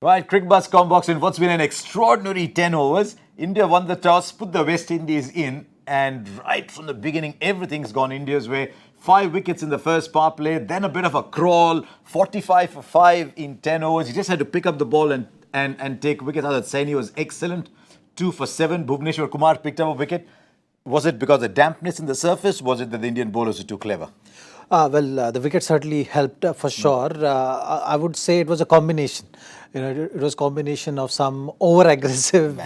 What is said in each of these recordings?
Right, Cricbuzz Comm Box in what's been an extraordinary 10 overs. India won the toss, put the West Indies in, and right from the beginning, everything's gone India's way. 5 wickets in the first power play, then a bit of a crawl, 45 for 5 in 10 overs. He just had to pick up the ball and take wickets. Other Saini was excellent, 2 for 7. Bhuvneshwar Kumar picked up a wicket. Was it because of dampness in the surface? Was it that the Indian bowlers were too clever? The wicket certainly helped for sure. I would say it was a combination. It was combination of some over-aggressive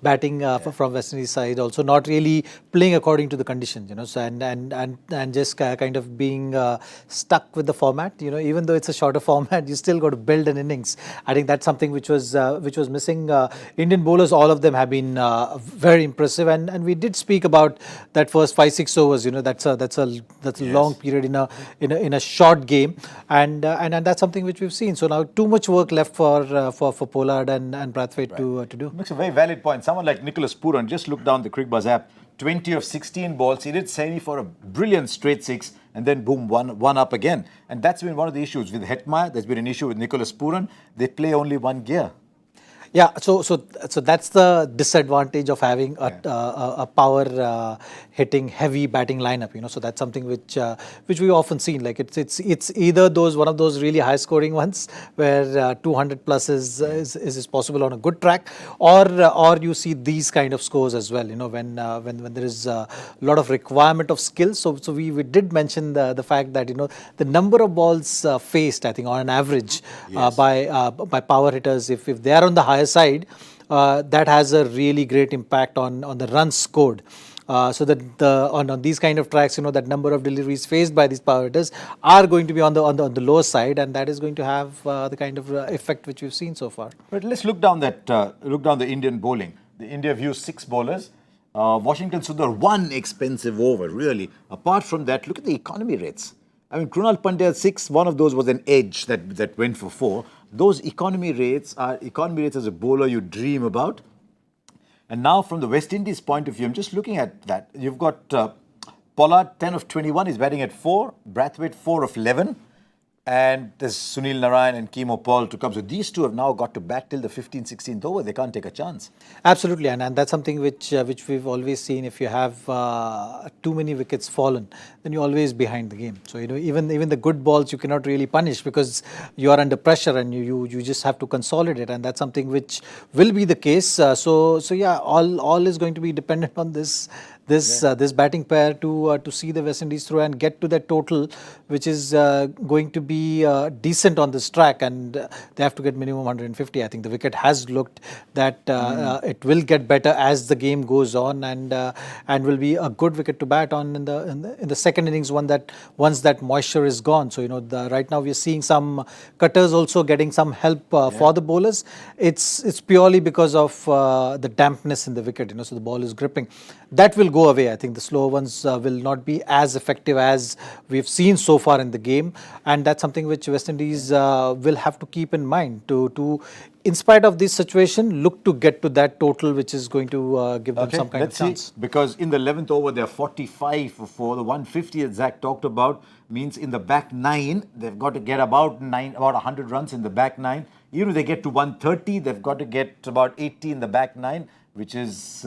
batting from West Indies side, also not really playing according to the conditions. So and just kind of being stuck with the format. Even though it's a shorter format, you still got to build an innings. I think that's something which was missing. Indian bowlers, all of them have been very impressive, and we did speak about that first 5-6 overs. That's a long period in a short game, and that's something which we've seen. So now too much work left for Pollard and Brathwaite to do. Makes a very valid point. Someone like Nicholas Pooran, just look down the Cricbuzz app, 20 of 16 balls. He did Saini for a brilliant straight 6, and then boom, one up again. And that's been one of the issues with Hetmeyer. There's been an issue with Nicholas Pooran. They play only one gear. Yeah, so that's the disadvantage of having a power hitting heavy batting lineup. So that's something which we've often seen. Like it's either one of those really high scoring ones where 200 plus is possible on a good track, or you see these kind of scores as well. When there is a lot of requirement of skill. So we did mention the fact that the number of balls faced, I think on an average, by power hitters, if they are on the higher side, that has a really great impact on the runs scored. So that on these kind of tracks, that number of deliveries faced by these power hitters are going to be on the lower side, and that is going to have the kind of effect which we've seen so far. But let's look down the Indian bowling. The India have used 6 bowlers. Washington Sundar, 1 expensive over, really. Apart from that, look at the economy rates. I mean, Krunal Pandya 6, one of those was an edge that went for 4. Those economy rates as a bowler you dream about. And now from the West Indies point of view, I'm just looking at that. You've got Pollard, 10 of 21, is batting at 4. Brathwaite, 4 of 11. And there's Sunil Narayan and Kemo Paul to come. So these two have now got to bat till the 15th, 16th over. They can't take a chance. Absolutely, and that's something which we've always seen. If you have too many wickets fallen, then you're always behind the game. So even the good balls you cannot really punish because you are under pressure and you just have to consolidate, and that's something which will be the case. So yeah, all is going to be dependent on this batting pair to see the West Indies through and get to that total, which is going to be decent on this track, and they have to get minimum 150. I think the wicket has looked that it will get better as the game goes on, and will be a good wicket to bat on in the second innings once that moisture is gone. So right now we are seeing some cutters also getting some help for the bowlers. It's purely because of the dampness in the wicket. So the ball is gripping. That will go away. I think the slow ones will not be as effective as we've seen so far in the game, and that's something which West Indies will have to keep in mind to in spite of this situation, look to get to that total which is going to give them some kind of chance. Because in the 11th over, they're 45 for 4. The 150 that Zach talked about means in the back 9, they've got to get about 100 runs in the back 9. Even if they get to 130, they've got to get about 80 in the back 9. Which is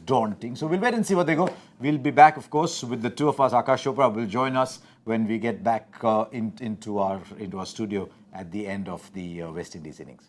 daunting. So we'll wait and see what they go. We'll be back, of course, with the two of us. Akash Chopra will join us when we get back into our studio at the end of the West Indies innings.